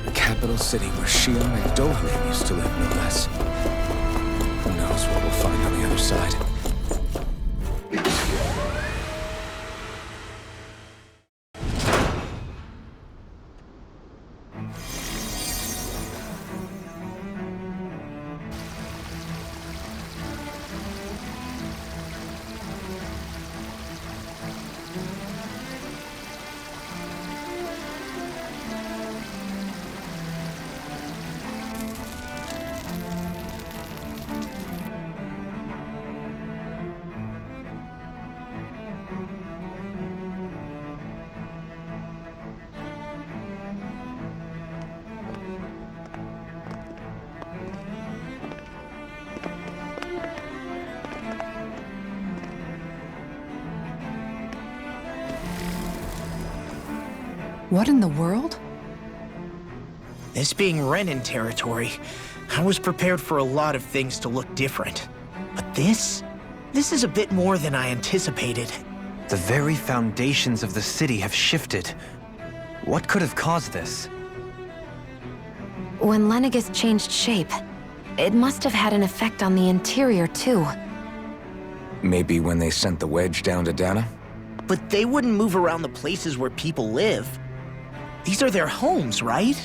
The capital city where Shion and Dohalim used to live, no less. Who knows what we'll find on the other side. What in the world? This being Renin territory, I was prepared for a lot of things to look different. But this is a bit more than I anticipated. The very foundations of the city have shifted. What could have caused this? When Lenegis changed shape, it must have had an effect on the interior too. Maybe when they sent the wedge down to Dana? But they wouldn't move around the places where people live. These are their homes, right?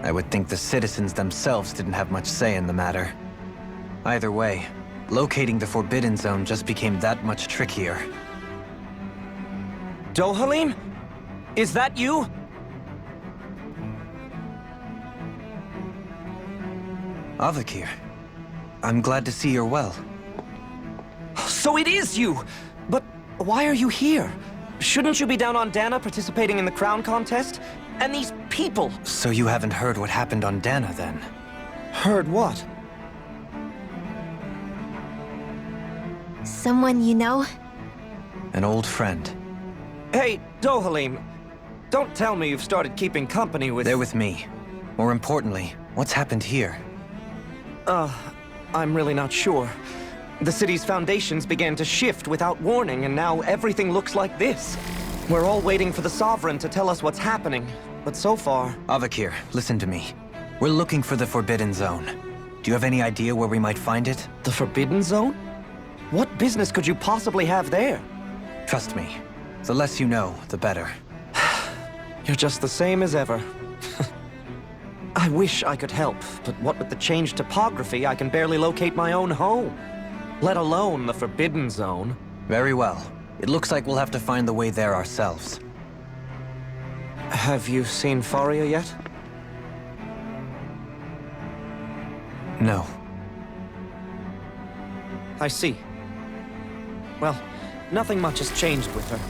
I would think the citizens themselves didn't have much say in the matter. Either way, locating the Forbidden Zone just became that much trickier. Dohalim? Is that you? Avakir, I'm glad to see you're well. So it is you! But why are you here? Shouldn't you be down on Dana participating in the crown contest? And these people! So you haven't heard what happened on Dana, then? Heard what? Someone you know? An old friend. Hey, Dohalim, don't tell me you've started keeping company with... They're with me. More importantly, what's happened here? I'm really not sure. The city's foundations began to shift without warning, and now everything looks like this. We're all waiting for the Sovereign to tell us what's happening, but so far... Avakir, listen to me. We're looking for the Forbidden Zone. Do you have any idea where we might find it? The Forbidden Zone? What business could you possibly have there? Trust me. The less you know, the better. You're just the same as ever. I wish I could help, but what with the changed topography, I can barely locate my own home. Let alone the Forbidden Zone. Very well. It looks like we'll have to find the way there ourselves. Have you seen Faria yet? No. I see. Well, nothing much has changed with her.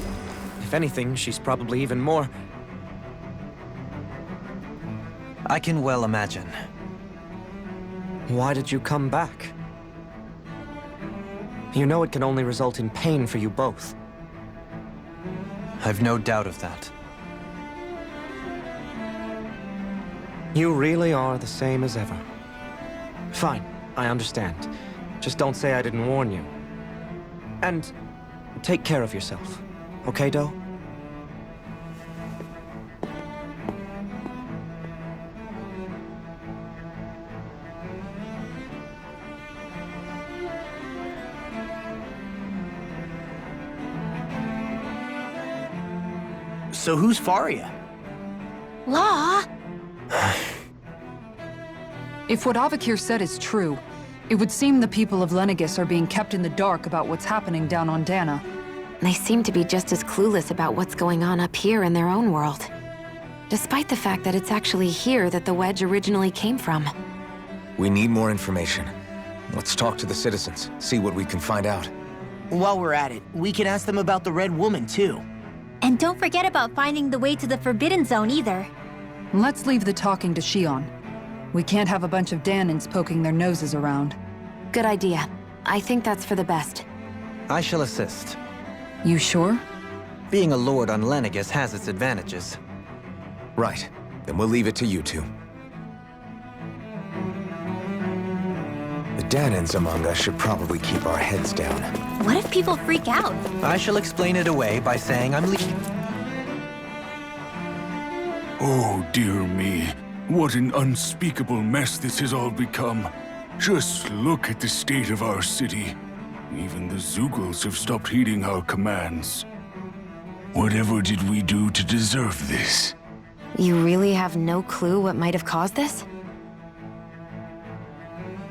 If anything, she's probably even more... I can well imagine. Why did you come back? You know it can only result in pain for you both. I've no doubt of that. You really are the same as ever. Fine, I understand. Just don't say I didn't warn you. And take care of yourself, okay, Do? So who's Faria? Law? If what Avakir said is true, it would seem the people of Lenegis are being kept in the dark about what's happening down on Dana. They seem to be just as clueless about what's going on up here in their own world. Despite the fact that it's actually here that the wedge originally came from. We need more information. Let's talk to the citizens, see what we can find out. While we're at it, we can ask them about the Red Woman, too. And don't forget about finding the way to the Forbidden Zone either. Let's leave the talking to Shion. We can't have a bunch of Danins poking their noses around. Good idea. I think that's for the best. I shall assist. You sure? Being a lord on Lenegis has its advantages. Right. Then we'll leave it to you two. The Danins among us should probably keep our heads down. What if people freak out? I shall explain it away by saying I'm leaving. Oh, dear me. What an unspeakable mess this has all become. Just look at the state of our city. Even the Zeugles have stopped heeding our commands. Whatever did we do to deserve this? You really have no clue what might have caused this?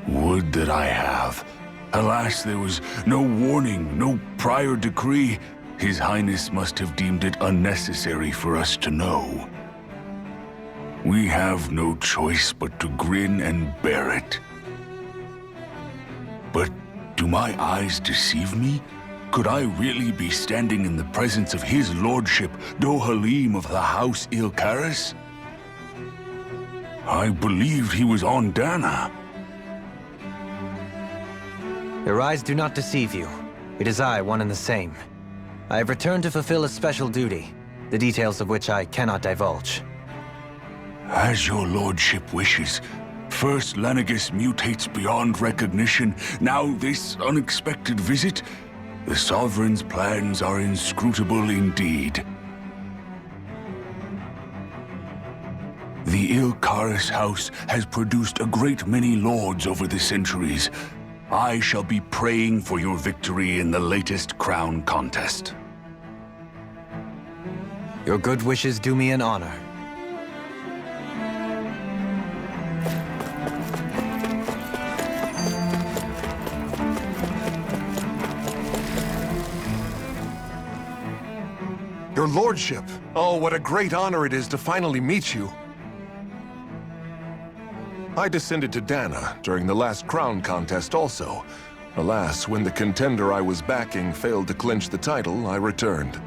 Would that I have. Alas, there was no warning, no prior decree. His Highness must have deemed it unnecessary for us to know. We have no choice but to grin and bear it. But do my eyes deceive me? Could I really be standing in the presence of his lordship, Dohalim of the House Ilkaris? I believed he was on Dana. Your eyes do not deceive you. It is I, one and the same. I have returned to fulfill a special duty, the details of which I cannot divulge. As your lordship wishes. First Lenegis mutates beyond recognition, now this unexpected visit. The Sovereign's plans are inscrutable indeed. The Ilkaris house has produced a great many lords over the centuries. I shall be praying for your victory in the latest crown contest. Your good wishes do me an honor. Your lordship! Oh, what a great honor it is to finally meet you. I descended to Dana during the last crown contest also. Alas, when the contender I was backing failed to clinch the title, I returned.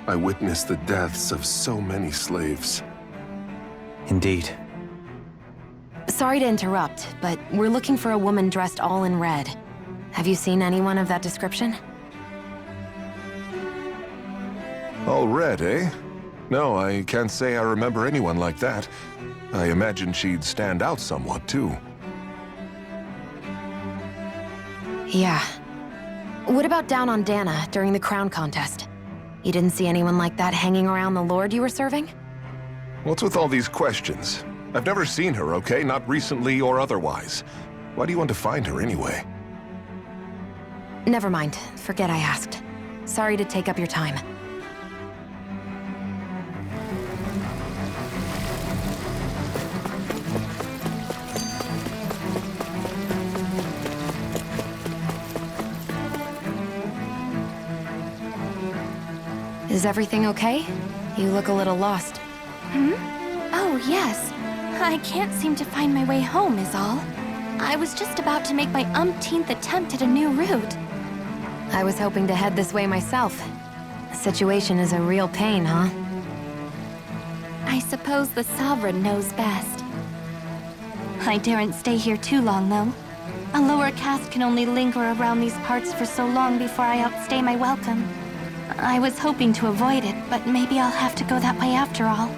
I witnessed the deaths of so many slaves. Indeed. Sorry to interrupt, but we're looking for a woman dressed all in red. Have you seen anyone of that description? All red, eh? No, I can't say I remember anyone like that. I imagine she'd stand out somewhat, too. Yeah. What about down on Dana during the crown contest? You didn't see anyone like that hanging around the lord you were serving? What's with all these questions? I've never seen her, okay? Not recently or otherwise. Why do you want to find her anyway? Never mind. Forget I asked. Sorry to take up your time. Is everything okay? You look a little lost. Oh, yes. I can't seem to find my way home, is all. I was just about to make my umpteenth attempt at a new route. I was hoping to head this way myself. The situation is a real pain, huh? I suppose the Sovereign knows best. I daren't stay here too long, though. A lower caste can only linger around these parts for so long before I outstay my welcome. I was hoping to avoid it, but maybe I'll have to go that way after all.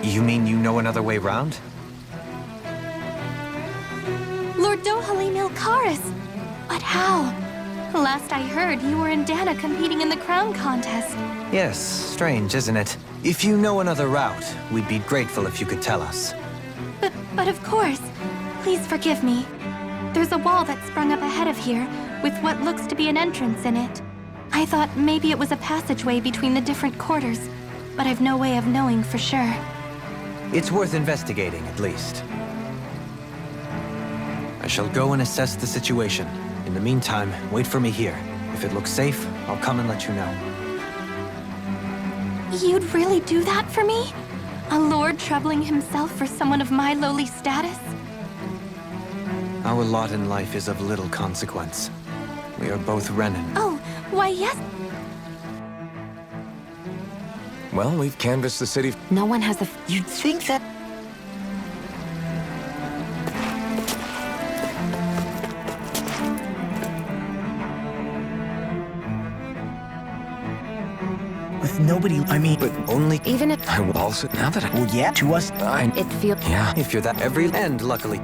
You mean you know another way round? Lord Dohalim Ilkaris! But how? Last I heard, you were in Dana competing in the crown contest. Yes, strange, isn't it? If you know another route, we'd be grateful if you could tell us. But of course. Please forgive me. There's a wall that sprung up ahead of here, with what looks to be an entrance in it. I thought maybe it was a passageway between the different quarters, but I've no way of knowing for sure. It's worth investigating, at least. I shall go and assess the situation. In the meantime, wait for me here. If it looks safe, I'll come and let you know. You'd really do that for me? A lord troubling himself for someone of my lowly status? Our lot in life is of little consequence. We are both Renin. Oh, why yes. Well, we've canvassed the city. No one has the... You'd think that... With nobody, I mean... But only... Even if... I will also... Now that I... Well, yeah, to us... It feels... Yeah, if you're that... Every end, luckily.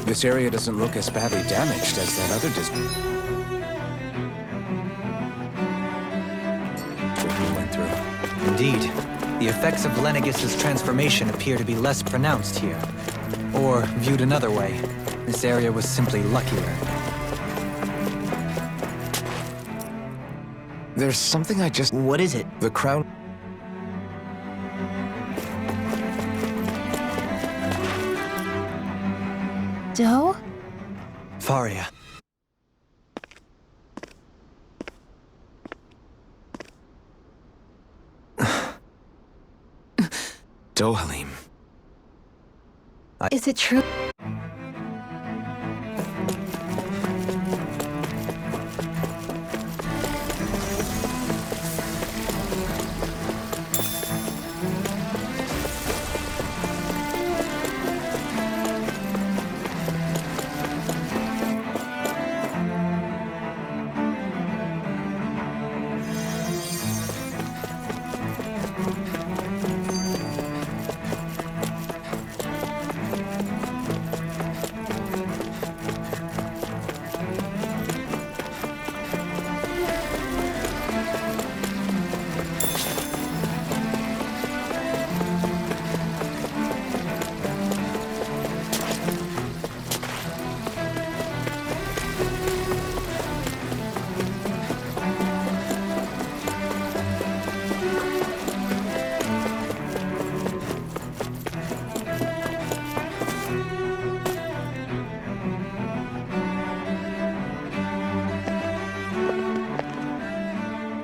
This area doesn't look as badly damaged as that other district we went through. Indeed. The effects of Lenegis' transformation appear to be less pronounced here. Or, viewed another way, this area was simply luckier. There's something I just... What is it? The crowd... Doe? Faria. Dohalim. Is it true?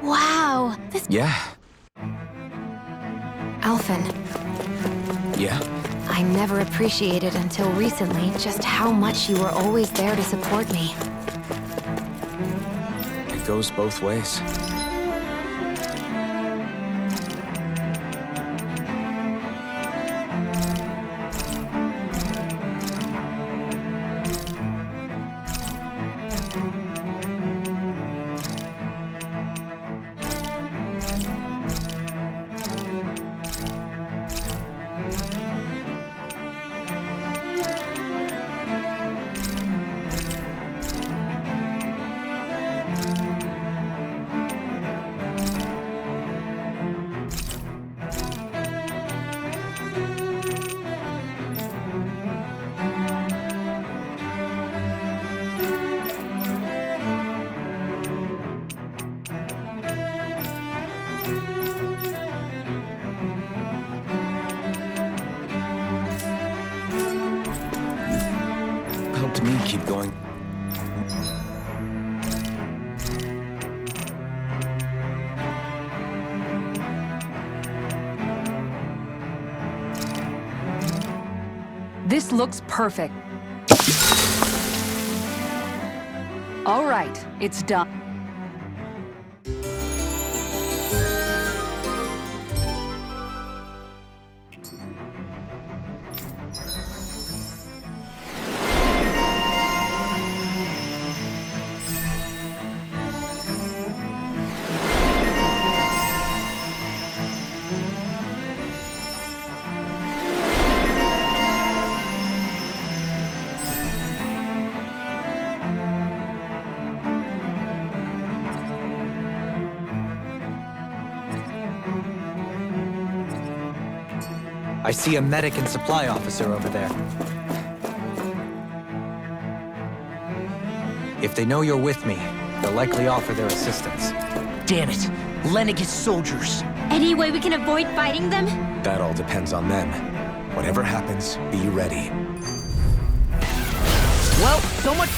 Wow, this... Yeah. Alphen, Yeah? I never appreciated until recently just how much you were always there to support me. It goes both ways. Helped me keep going. This looks perfect. All right, it's done. I see a medic and supply officer over there. If they know you're with me, they'll likely offer their assistance. Damn it! Lenegis soldiers! Any way we can avoid fighting them? That all depends on them. Whatever happens, be ready. Well, so much...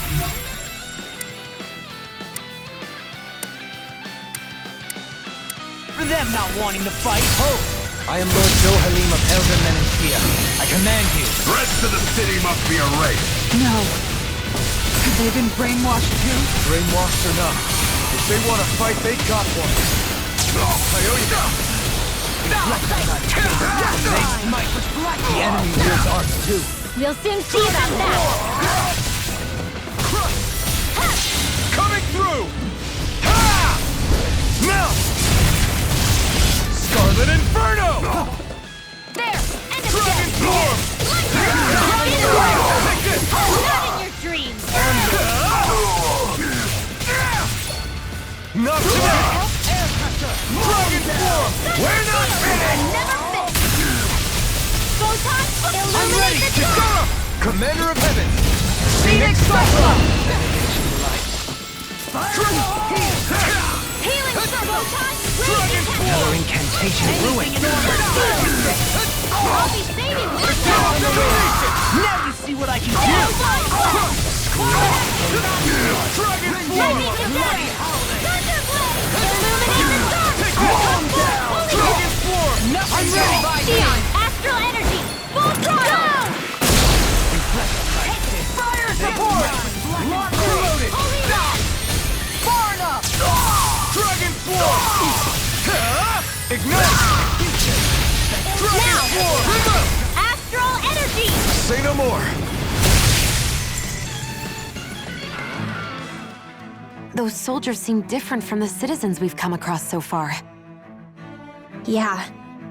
for them not wanting to fight. Ho! I am Lord Dohalim of Elden Menentia. I command you. The rest of the city must be erased. No. Have they been brainwashed too? Brainwashed or not, if they want to fight, they got one. The enemy wields arts too. We'll soon see about that! Coming through! Ha! Melt! Scarlet Inferno! There! End of Dragon this! Storm! Lightning! Take this! Not today! Dragon form! We're not finished! Never fixed! Photon, I'm ready! illuminate the dark! Kisara! Commander of Heaven! Phoenix Cyclone! Healing Photon! Dragon Another incantation ruined. I'll be saving you! Now you see what I can do! Dragon form! Calm down! Dragon form! I'm ready! Neon, astral energy! Full throttle! Fire support! Reloaded! Far enough! Dragon form! Ignite! Dragon form! Astral energy! Say no more! Those soldiers seem different from the citizens we've come across so far. Yeah,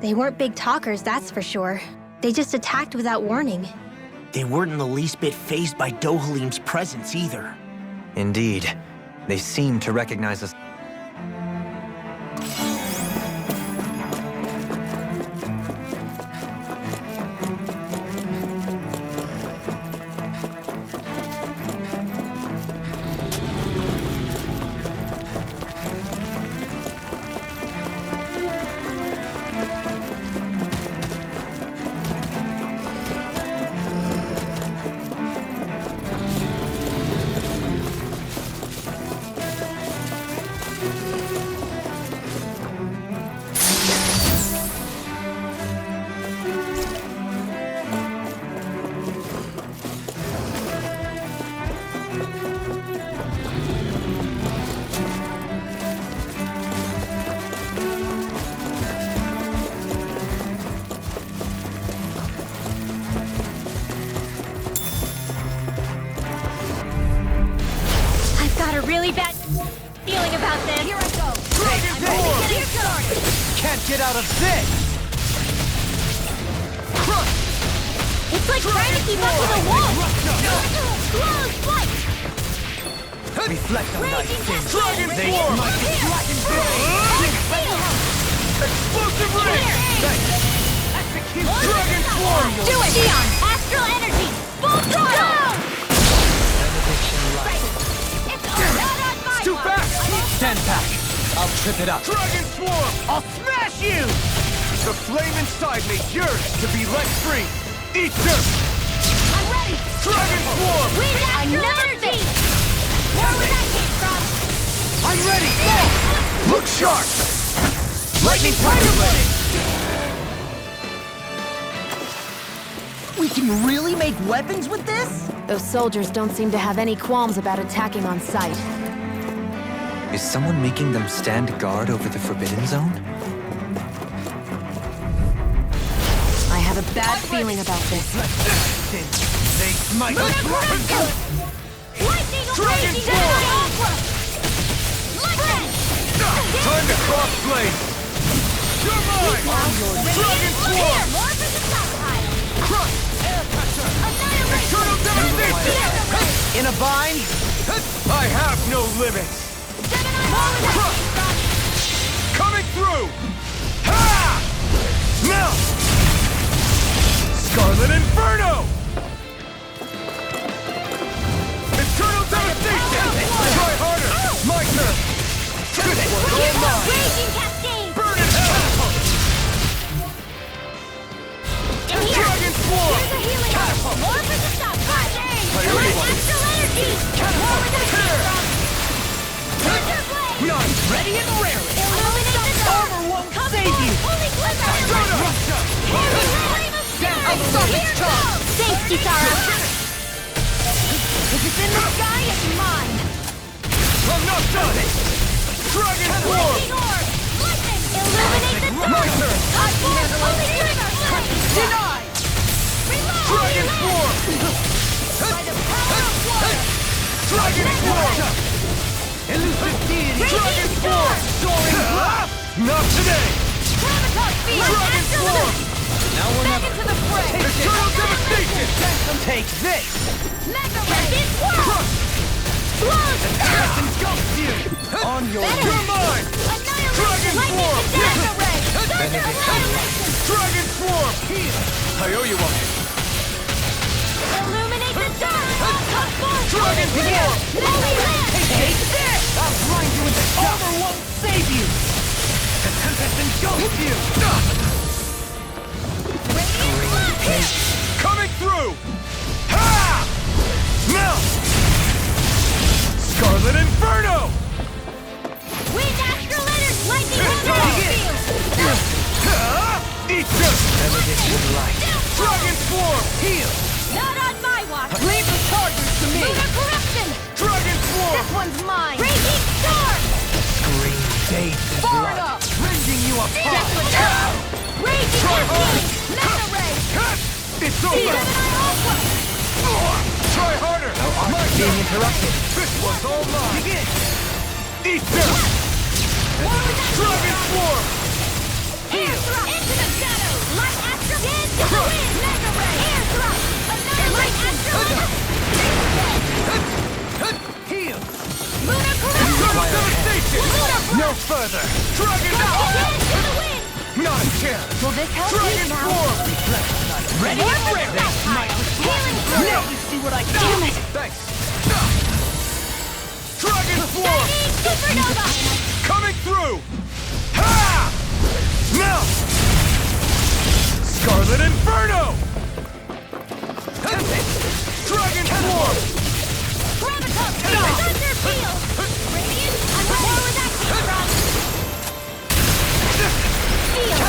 they weren't big talkers, that's for sure. They just attacked without warning. They weren't in the least bit fazed by Dohalim's presence either. Indeed. They seem to recognize us. Really bad feeling about this. Here I go. Dragon form! Can't get out of this! It's like trying to keep up with a wolf. Slow flight. Reflect on thy Raging sins. Dragon They form. might be flattened Explosive ring! Execute Dragon form! Do it, Neon. Astral energy. Full throttle. Too fast! Stand back! I'll trip it up. Dragon swarm! I'll smash you! The flame inside me yearns to be let free! Eat them! I'm ready. Dragon swarm! I never think. Where would that came from? I'm ready! Look sharp! Lightning Tiger Blade! We can really make weapons with this? Those soldiers don't seem to have any qualms about attacking on sight. Is someone making them stand guard over the Forbidden Zone? I have a bad feeling about this. They smite us! Lightning Dragon raging form! Lightning! Time to cross blade! You're mine! Dragon swarm! More for the stockpile! Crush! Eternal devastation! In a bind? I have no limits! Coming through! Ha! Now! Scarlet Inferno! Eternal devastation! Try harder! My turn! Good work, all mine! Raging cascade! Burn in hell! Dragon swarm! Here's a healing Catapult! more for the stockpile! Priority one. Astral energy! Catapult! Here! None ready and raring! Illuminate the dark! Armor won't save you! Holy glimmer! Thanks, Kisara! If it's in the sky, it's mine! I'm not done! Dragon swarm! Lightning orb! Lightning! Illuminate the dark! My turn! Holy glimmer! Denied! Reload! Dragon swarm! By the power of water! Dragon swarm! Elusive deity! Dragon swarm! Soaring blast! Not today! Gravitas field! Dragon swarm! Now we're Back into the fray! Eternal devastation! Take this! Mega ray! Swirl! Explosion! Engulfs you! On your You're mine! Dragon form! Dragon form! I owe you one. Illuminate the dark! Dragon form! Take this! I'll grind you into armor won't save you! The tempest engulfs you! Coming through! Ha! Melt! Scarlet Inferno! Wind Astral Energy! Lightning Eat this! Benediction light. Dragon form! Heal! Not on my watch! Leave the charges to me! Lunar Corruption! Dragon form! This one's mine! Raging Storm! Scream bathed in Far blood. enough! Rending you apart! That's what's up! Raging Try hard! Cascade! Mega Ray! It's over! Try harder! My Being turn! interrupted. This one's all mine! Begin! Eat this! Dragon form! Heal! Into the shadows! Light Astral into the wind! Mega Ray! Air Thrust! Light Astral! Heal! Lunar Corruption! Devastation! Lunar No further! Dragon form! Into the wind! Not a chance! Will this help Dragon you now? form! Ready and ready! Healing Now you see what I can do! Damn it! Thanks! Dragon form! Supernova! Coming through! Ha! Melt! Scarlet Inferno! Dragon form! Graviton! Thunder Field! Radiant! I'm ready! Where was that came from? Field!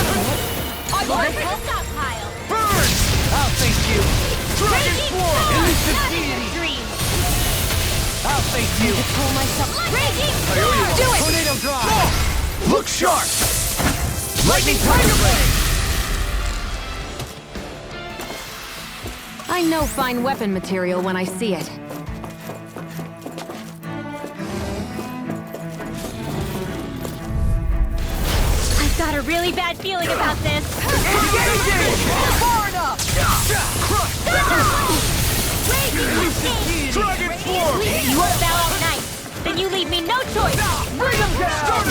More for the stockpile! Burn! I'll face you! Dragon Raging form! Storm! Elusive Not in deity! your dreams! I'll face you! Pull myself! Raging I owe you Storm! one. Tornado drive! Look sharp! Lightning Tiger Ray! I know fine weapon material when I see it. I've got a really bad feeling about this! Far enough! Raging Dragon form! You won't bow out night! Then you leave me no choice! Bring him down!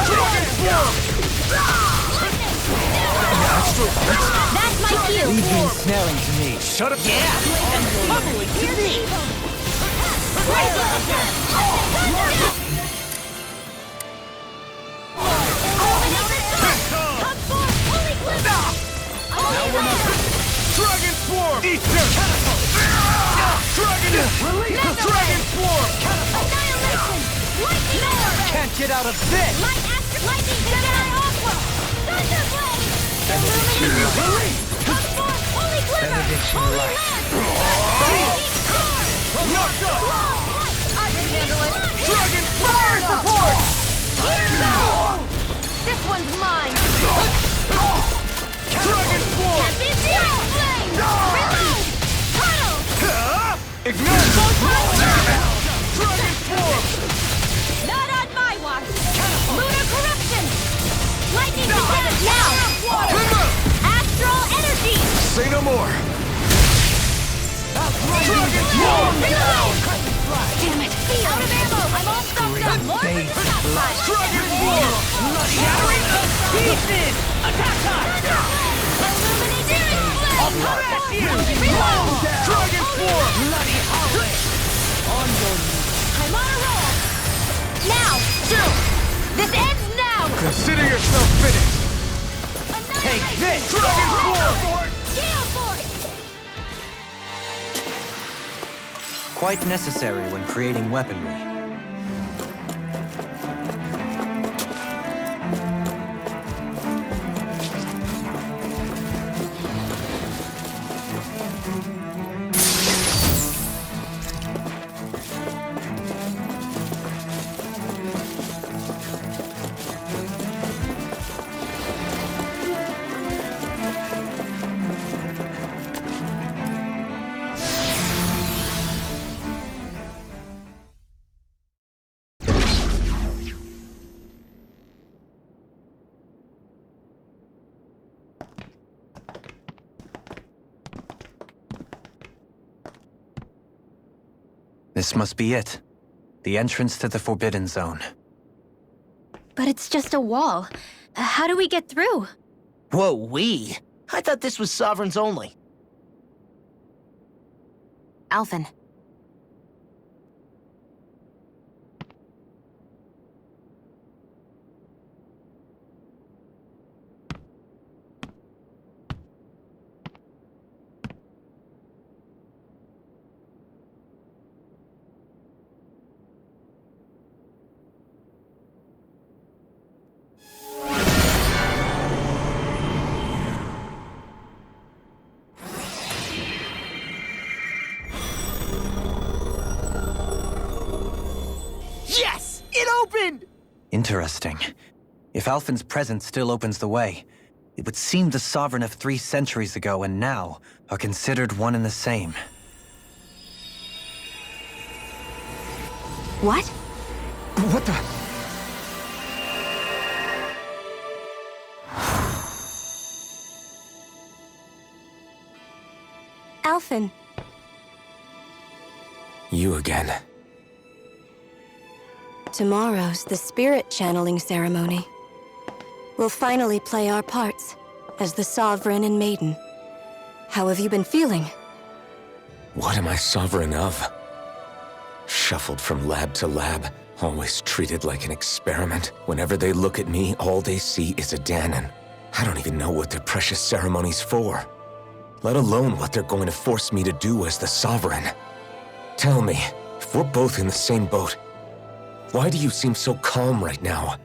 Dragon form! That's my cue! Leave the ensnaring to me. Shut up! And probably to me! Dragon form! Eat this! Dragon! Release! Dragon form! Annihilation! Lightning Orb! Can't get out of this! Lightning Jedi Aqua! Thunder Blade! Release! Come forth! Holy Glimmer! Benediction Holy light. Land! Locked up! I can handle it! Dragon fire support! This one's mine! Dragon form! Captain Zero! Flame! Reload! Tunnel! Ignite! Dragon form! Not on my watch! Lunar Corruption! Lightning Defense now! Astral Energy! Say no more! Dragon form! Reload! Damn it! Out of ammo! I'm all stocked up! More for the stockpile! Dragon form! Shattering pieces! Attack time! Illuminating flame! Reload! Dragon form! Bloody holiday! I'm on a roll! Now! This ends now! Consider yourself finished! Take this! Dragon form! Gale Force! Quite necessary when creating weaponry. This must be it. The entrance to the Forbidden Zone. But it's just a wall. How do we get through? Whoa, we? I thought this was Sovereigns only. Alphen. Yes! It opened! Interesting. If Alphen's presence still opens the way, it would seem the Sovereign of 3 centuries ago and now are considered one and the same. What? What the? Alphen. You again. Tomorrow's the spirit channeling ceremony. We'll finally play our parts as the Sovereign and Maiden. How have you been feeling? What am I sovereign of? Shuffled from lab to lab, always treated like an experiment. Whenever they look at me, all they see is a Dahnan. I don't even know what their precious ceremony's for. Let alone what they're going to force me to do as the Sovereign. Tell me, if we're both in the same boat, why do you seem so calm right now?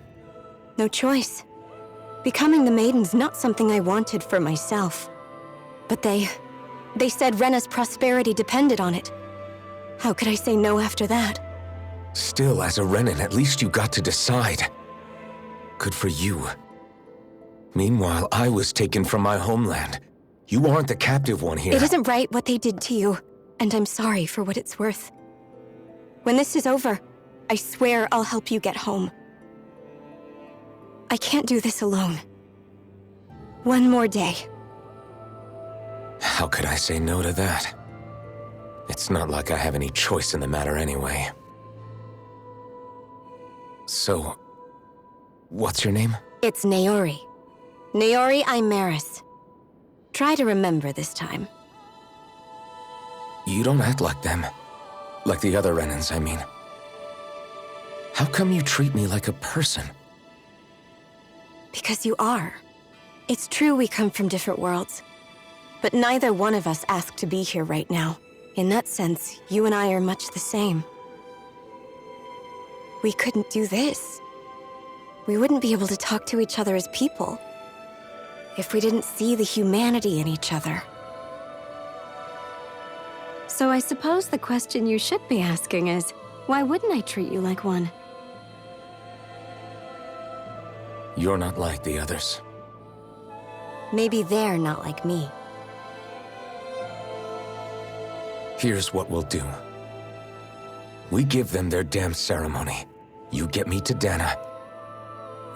No choice. Becoming the Maiden's not something I wanted for myself. But they said Rena's prosperity depended on it. How could I say no after that? Still, as a Renan, at least you got to decide. Good for you. Meanwhile, I was taken from my homeland. You aren't the captive one here. It isn't right what they did to you, and I'm sorry for what it's worth. When this is over, I swear I'll help you get home. I can't do this alone. One more day. How could I say no to that? It's not like I have any choice in the matter anyway. So, what's your name? It's Naori. Naori Imaris. Try to remember this time. You don't act like them. Like the other Renans, I mean. How come you treat me like a person? Because you are. It's true we come from different worlds. But neither one of us asked to be here right now. In that sense, you and I are much the same. We couldn't do this. We wouldn't be able to talk to each other as people if we didn't see the humanity in each other. So I suppose the question you should be asking is, why wouldn't I treat you like one? You're not like the others. Maybe they're not like me. Here's what we'll do. We give them their damn ceremony. You get me to Dana.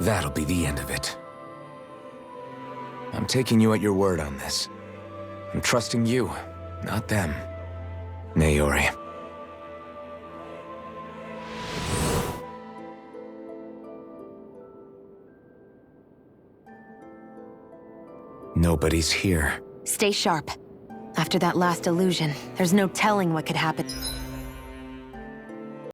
That'll be the end of it. I'm taking you at your word on this. I'm trusting you, not them. Naori. Nobody's here. Stay sharp. After that last illusion, there's no telling what could happen.